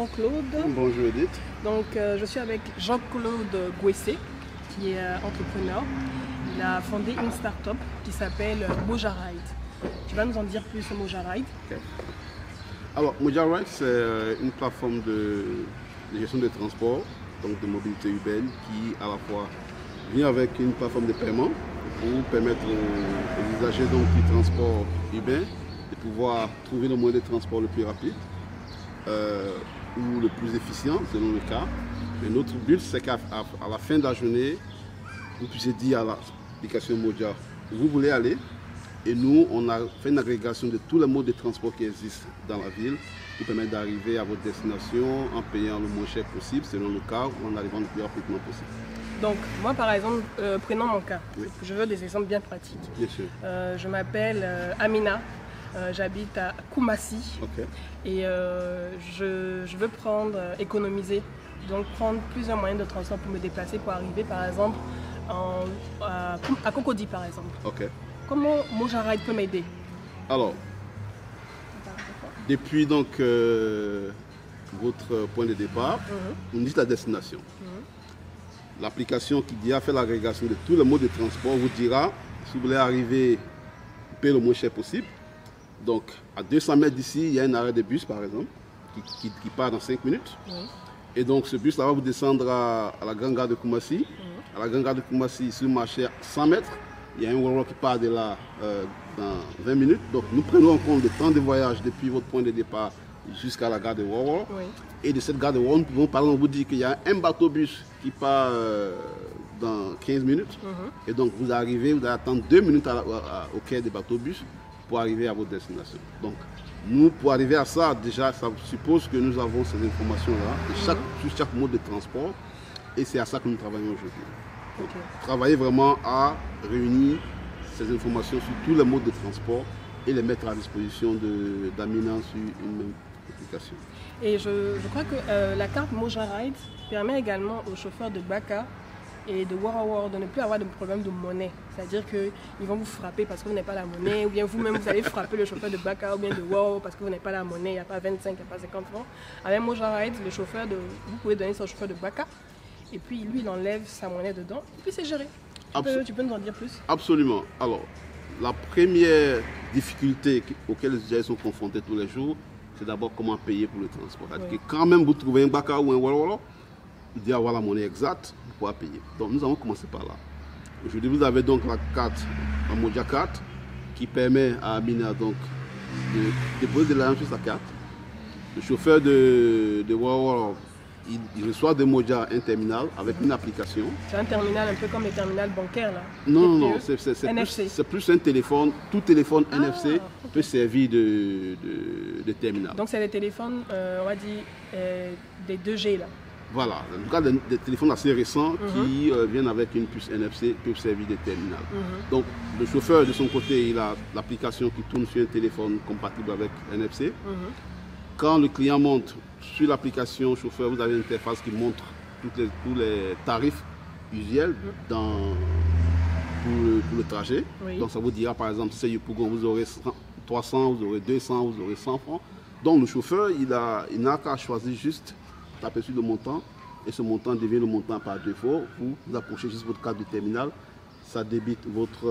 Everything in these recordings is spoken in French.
Claude. Bonjour Edith. Donc, je suis avec Jean-Claude Gouessé, qui est entrepreneur. Il a fondé une start-up qui s'appelle Moja Ride. Tu vas nous en dire plus sur Moja Ride? Okay. Alors, Moja Ride, c'est une plateforme de gestion des transports, donc de mobilité urbaine, qui à la fois vient avec une plateforme de paiement pour permettre aux usagers donc, du transport urbain de pouvoir trouver le moyen de transport le plus rapide ou le plus efficient selon le cas. Et notre but, c'est qu'à la fin de la journée, vous puissiez dire à l'application Moja où vous voulez aller. Et nous, on a fait une agrégation de tous les modes de transport qui existent dans la ville qui permettent d'arriver à votre destination en payant le moins cher possible selon le cas ou en arrivant le plus rapidement possible. Donc, moi par exemple, prenons mon cas. Oui. Je veux des exemples bien pratiques. Bien sûr. Je m'appelle Amina. J'habite à Koumassi. Okay. Et je veux économiser, donc prendre plusieurs moyens de transport pour me déplacer, pour arriver par exemple à Cocody par exemple. Okay. Comment Moja Ride peut m'aider? Alors, depuis donc votre point de départ, vous me dites la destination. L'application qui a fait l'agrégation de tous les modes de transport vous dira si vous voulez arriver payer le moins cher possible. Donc, à 200 mètres d'ici, il y a un arrêt de bus, par exemple, qui part dans 5 minutes. Et donc, ce bus-là va vous descendre à la grande gare de Koumassi. À la grande gare de Koumassi, sur le marché, à 100 mètres, il y a un Walwala qui part de là dans 20 minutes. Donc, nous prenons en compte le temps de voyage depuis votre point de départ jusqu'à la gare de Walwala. Et de cette gare de Walwala, nous pouvons par exemple vous dire qu'il y a un bateau-bus qui part dans 15 minutes. Et donc, vous arrivez, vous allez attendre 2 minutes au quai des bateaux-bus pour arriver à votre destination. Donc, nous, pour arriver à ça, déjà, ça suppose que nous avons ces informations-là sur chaque mode de transport, et c'est à ça que nous travaillons aujourd'hui. Travailler vraiment à réunir ces informations sur tous les modes de transport et les mettre à disposition d'Amina sur une même application. Et je crois que la carte Moja Ride permet également aux chauffeurs de Baka et de Warawara de ne plus avoir de problème de monnaie. C'est-à-dire qu'ils vont vous frapper parce que vous n'avez pas la monnaie, ou bien vous-même vous allez frapper le chauffeur de Baka ou bien de Warawara parce que vous n'avez pas la monnaie, il n'y a pas 25, il n'y a pas 50 francs. Avec Moja Ride, vous pouvez donner ça au chauffeur de Baka, et puis lui il enlève sa monnaie dedans, et puis c'est géré. Tu peux nous en dire plus? Absolument. Alors, la première difficulté auxquelles les usagers sont confrontés tous les jours, c'est d'abord comment payer pour le transport. C'est-à-dire que quand même vous trouvez un Baka ou un Warawara, vous devez avoir la monnaie exacte pour pouvoir payer. Donc nous allons commencer par là. Aujourd'hui, vous avez donc la carte, la Moja Carte, qui permet à Amina donc de déposer de l'argent sur sa carte. Le chauffeur de Warawara, il reçoit de Moja un terminal avec une application. C'est un terminal un peu comme les terminals bancaires là? Non, c'est plus un téléphone. Tout téléphone NFC peut servir de terminal. Donc c'est des téléphones, on va dire, des 2G là? Voilà, en tout cas des téléphones assez récents qui viennent avec une puce NFC peuvent servir de terminal. Donc le chauffeur de son côté, il a l'application qui tourne sur un téléphone compatible avec NFC. Quand le client monte sur l'application chauffeur, vous avez une interface qui montre tous les tarifs usuels pour le trajet. Donc ça vous dira par exemple si c'est Yopougon, vous aurez 300, vous aurez 200, vous aurez 100 francs. Donc le chauffeur, il n'a qu'à choisir juste taper sur le montant et ce montant devient le montant par défaut. Vous approchez juste votre carte du terminal, ça débite votre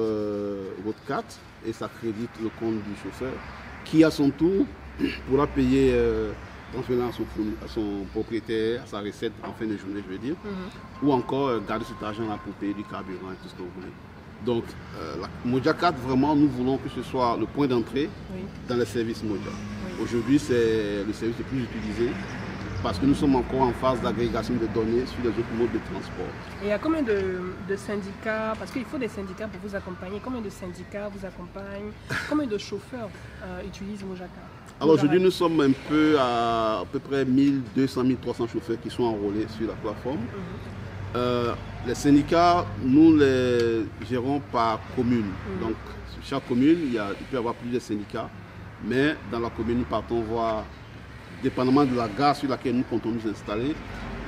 carte et ça crédite le compte du chauffeur qui à son tour pourra payer transférant à son propriétaire, à sa recette en fin de journée je veux dire, ou encore garder cet argent là pour payer du carburant et tout ce que vous voulez. Donc la Moja Carte, vraiment nous voulons que ce soit le point d'entrée dans les services Moja. Aujourd'hui c'est le service le plus utilisé parce que nous sommes encore en phase d'agrégation de données sur les autres modes de transport. Et il y a combien de syndicats, parce qu'il faut des syndicats pour vous accompagner, combien de syndicats vous accompagnent, combien de chauffeurs utilisent Moja Carte? Alors aujourd'hui nous sommes à peu près 1200, 1300 chauffeurs qui sont enrôlés sur la plateforme. Les syndicats, nous les gérons par commune. Donc sur chaque commune, il peut y avoir plusieurs syndicats, mais dans la commune nous partons voir, dépendamment de la gare sur laquelle nous comptons nous installer,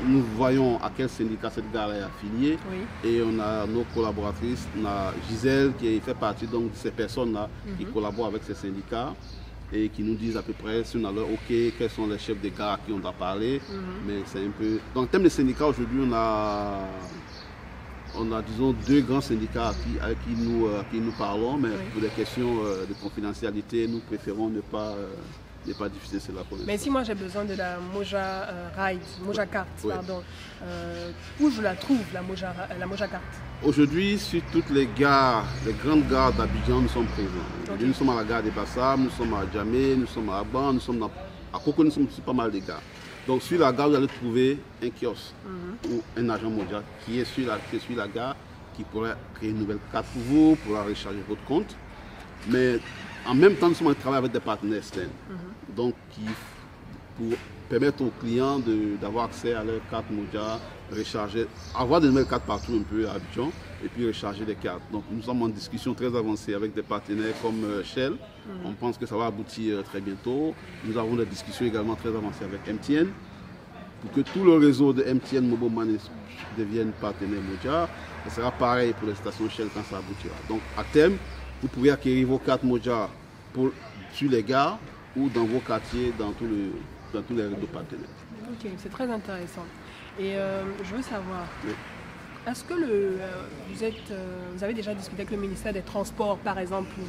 nous voyons à quel syndicat cette gare est affiliée. Et on a nos collaboratrices, on a Gisèle qui fait partie donc, de ces personnes-là qui collaborent avec ces syndicats. et qui nous disent à peu près si on a l'heure, ok, quels sont les chefs des gares à qui on doit parler. Mais c'est un peu... Dans le thème des syndicats, aujourd'hui, on a, disons, 2 grands syndicats avec qui nous parlons, mais pour des questions de confidentialité, nous préférons ne pas diffuser cela pour l'instant. Mais si moi j'ai besoin de la Moja Ride, Moja Carte, pardon, où je la trouve, la Moja Carte? Aujourd'hui, sur toutes les gares, les grandes gares d'Abidjan, nous sommes présents. Nous sommes à la gare des Bassam, nous sommes à Djamé, nous sommes à Aban, nous sommes à Koko, nous sommes sur pas mal de gares. Donc sur la gare, vous allez trouver un kiosque ou un agent Moja qui est sur la gare, qui pourrait créer une nouvelle carte pour vous, pour recharger votre compte. Mais en même temps, nous sommes en train avec des partenaires externes. Donc, pour permettre aux clients d'avoir accès à leur carte Moja, recharger, avoir des nouvelles cartes partout un peu à Abidjan et puis recharger les cartes. Donc, nous sommes en discussion très avancée avec des partenaires comme Shell. On pense que ça va aboutir très bientôt. Nous avons des discussions également très avancées avec MTN pour que tout le réseau de MTN Mobile Money devienne partenaire Moja. Ce sera pareil pour les stations Shell quand ça aboutira. Donc, à terme, vous pouvez acquérir vos cartes Moja sur les gares ou dans vos quartiers, dans tous les réseaux partenaires. Ok, c'est très intéressant. Et je veux savoir, est-ce que vous avez déjà discuté avec le ministère des Transports, par exemple, pour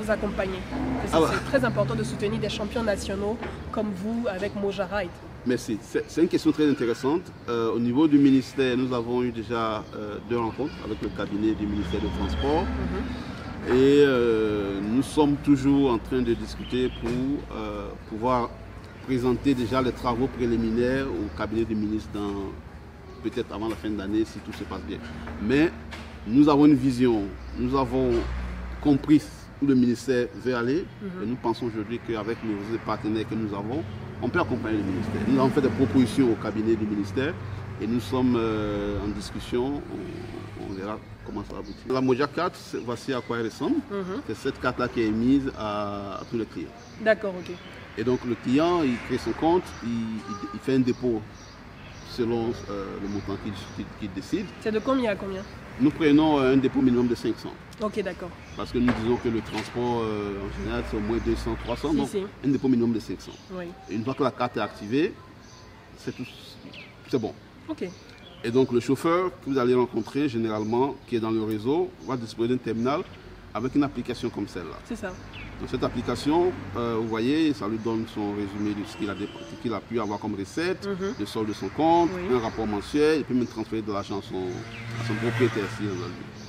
vous accompagner? C'est très important de soutenir des champions nationaux comme vous avec Moja Ride. Merci. C'est une question très intéressante. Au niveau du ministère, nous avons eu déjà 2 rencontres avec le cabinet du ministère des Transports. Et nous sommes toujours en train de discuter pour pouvoir présenter déjà les travaux préliminaires au cabinet du ministre peut-être avant la fin de l'année si tout se passe bien. Mais nous avons une vision, nous avons compris où le ministère veut aller et nous pensons aujourd'hui qu'avec les partenaires que nous avons, on peut accompagner le ministère. Nous avons fait des propositions au cabinet du ministère et nous sommes en discussion, on verra comment ça va aboutir. La Moja Carte, voici à quoi elle ressemble. C'est cette carte-là qui est émise à tous les clients. D'accord, ok. Et donc le client, il crée son compte, il fait un dépôt selon le montant qu'il décide. C'est de combien à combien? Nous prenons un dépôt minimum de 500. Ok, d'accord. Parce que nous disons que le transport en général c'est au moins 200, 300, donc un dépôt minimum de 500. Oui. Et une fois que la carte est activée, c'est bon. Ok. Et donc le chauffeur que vous allez rencontrer généralement, qui est dans le réseau, va disposer d'un terminal avec une application comme celle-là. C'est ça. Dans cette application, vous voyez, ça lui donne son résumé de ce qu'il a pu avoir comme recette, le solde de son compte, un rapport mensuel, il peut même transférer de l'argent à son propriétaire.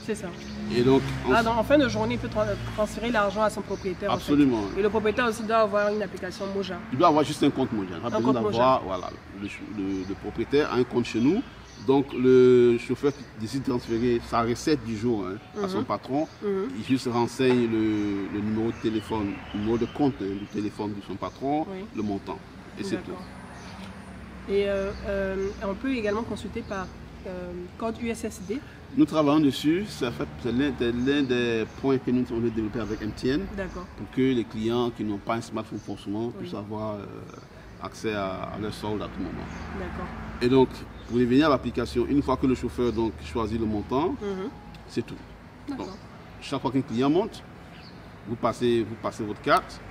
C'est ça. Et donc, en fin de journée, il peut transférer l'argent à son propriétaire. Absolument. En fait. Et le propriétaire aussi doit avoir une application Moja. Il doit avoir juste un compte Moja. Il a besoin d'avoir, voilà, le propriétaire a un compte chez nous. Donc le chauffeur qui décide de transférer sa recette du jour à son patron, il juste renseigne le numéro de téléphone, le numéro de compte du téléphone de son patron, le montant. Et c'est tout. Et on peut également consulter par code USSD. Nous travaillons dessus, c'est l'un des points que nous avons développé avec MTN pour que les clients qui n'ont pas un smartphone forcément puissent avoir accès à leur solde à tout moment. D'accord. Et donc, pour revenir à l'application, une fois que le chauffeur donc, choisit le montant, c'est tout. Donc, chaque fois qu'un client monte, vous passez votre carte.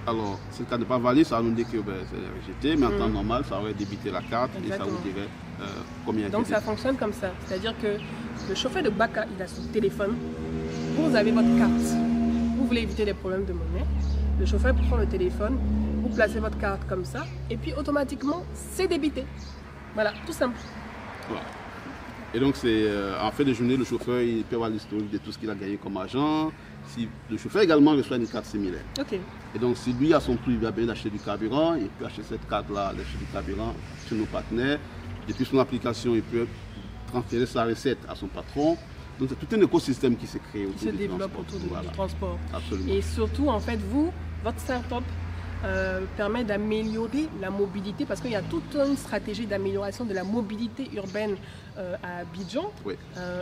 Alors, si le cas n'est pas valide, ça va nous dire que c'est rejeté, mais en temps normal, ça aurait débité la carte et ça vous dirait combien. Donc ça fonctionne comme ça, c'est-à-dire que le chauffeur de Baka, il a son téléphone, vous avez votre carte, vous voulez éviter des problèmes de monnaie, le chauffeur prend le téléphone, vous placez votre carte comme ça, et puis automatiquement, c'est débité. Voilà, tout simple. Voilà. Et donc, en fin de journée, le chauffeur il peut avoir l'historique de tout ce qu'il a gagné comme agent. Si le chauffeur également reçoit une carte similaire. Okay. Et donc, si lui, à son tour, il va bien acheter du carburant, il peut acheter cette carte-là, acheter du carburant chez nos partenaires. Depuis son application, il peut transférer sa recette à son patron. Donc, c'est tout un écosystème qui s'est créé autour du développe autour du transport. Absolument. Et surtout, en fait, votre start-up permet d'améliorer la mobilité parce qu'il y a toute une stratégie d'amélioration de la mobilité urbaine à Abidjan. Oui.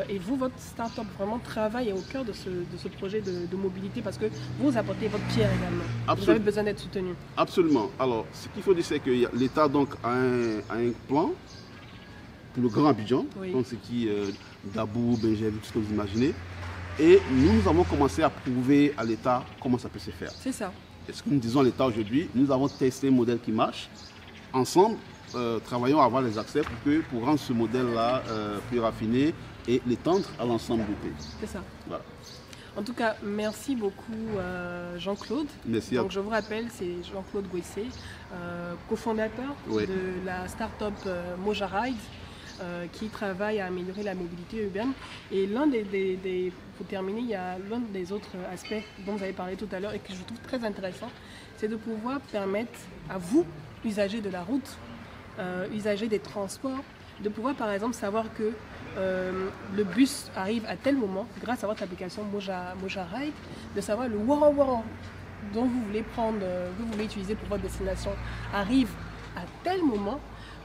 Et vous, votre start-up vraiment travaille au cœur de ce projet de mobilité parce que vous apportez votre pierre également. Vous avez besoin d'être soutenu. Absolument. Alors, ce qu'il faut dire, c'est que l'État donc a un plan pour le Grand Abidjan, donc ce qui Dabou, Benjel, tout ce que vous imaginez. Et nous avons commencé à prouver à l'État comment ça peut se faire. C'est ça. Et ce que nous disons à l'État aujourd'hui, nous avons testé un modèle qui marche. Ensemble, travaillons à avoir les accès pour rendre ce modèle-là plus raffiné et l'étendre à l'ensemble du pays. C'est ça. Voilà. En tout cas, merci beaucoup Jean-Claude. Merci. Donc, je vous rappelle, c'est Jean-Claude Gouessé, cofondateur de la start-up Moja Ride, qui travaille à améliorer la mobilité urbaine. Et pour terminer, il y a l'un des autres aspects dont vous avez parlé tout à l'heure et que je trouve très intéressant, c'est de pouvoir permettre à vous, usagers de la route, usagers des transports, de pouvoir par exemple savoir que le bus arrive à tel moment grâce à votre application Moja Ride, de savoir le Wara dont vous voulez utiliser pour votre destination arrive à tel moment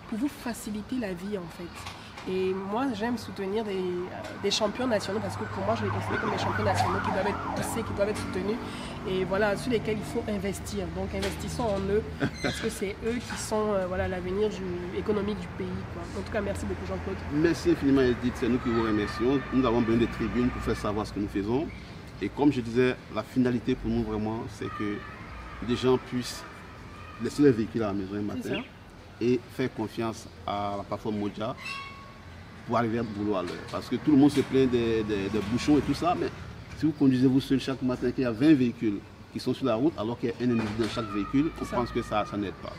pour vous faciliter la vie en fait. Et moi j'aime soutenir des champions nationaux parce que pour moi je les considère comme des champions nationaux qui doivent être poussés, qui doivent être soutenus et voilà, sur lesquels il faut investir. Donc investissons en eux parce que c'est eux qui sont l'avenir économique du pays, quoi. En tout cas merci beaucoup Jean-Claude. Merci infiniment Edith, c'est nous qui vous remercions. Nous avons besoin de tribunes pour faire savoir ce que nous faisons. Et comme je disais, la finalité pour nous vraiment c'est que les gens puissent laisser leur véhicule à la maison un matin et faire confiance à la plateforme Moja pour arriver à boulot à l'heure. Parce que tout le monde se plaint des bouchons et tout ça, mais si vous conduisez vous seul chaque matin, qu'il y a 20 véhicules qui sont sur la route, alors qu'il y a un individu dans chaque véhicule, on pense que ça n'aide pas.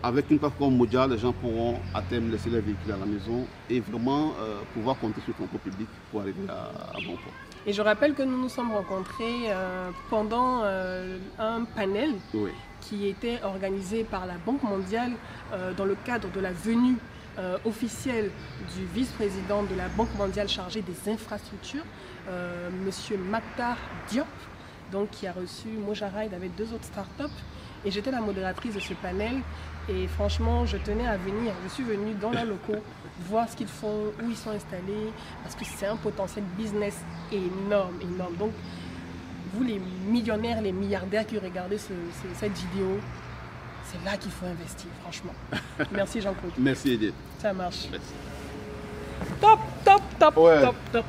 Avec une plateforme Moja, les gens pourront à terme laisser leur véhicule à la maison et vraiment pouvoir compter sur le transport public pour arriver à bon port. Et je rappelle que nous nous sommes rencontrés pendant un panel qui était organisé par la Banque mondiale dans le cadre de la venue officielle du vice-président de la Banque mondiale chargé des infrastructures, Monsieur Maktar Diop, donc, qui a reçu Moja Ride avec 2 autres startups. Et j'étais la modératrice de ce panel. Et franchement, je tenais à venir. Je suis venue dans leurs locaux, voir ce qu'ils font, où ils sont installés, parce que c'est un potentiel business énorme, énorme. Donc, vous les millionnaires, les milliardaires qui regardez cette vidéo, c'est là qu'il faut investir, franchement. Merci Jean-Claude. Merci Edith. Ça marche. Merci. Top.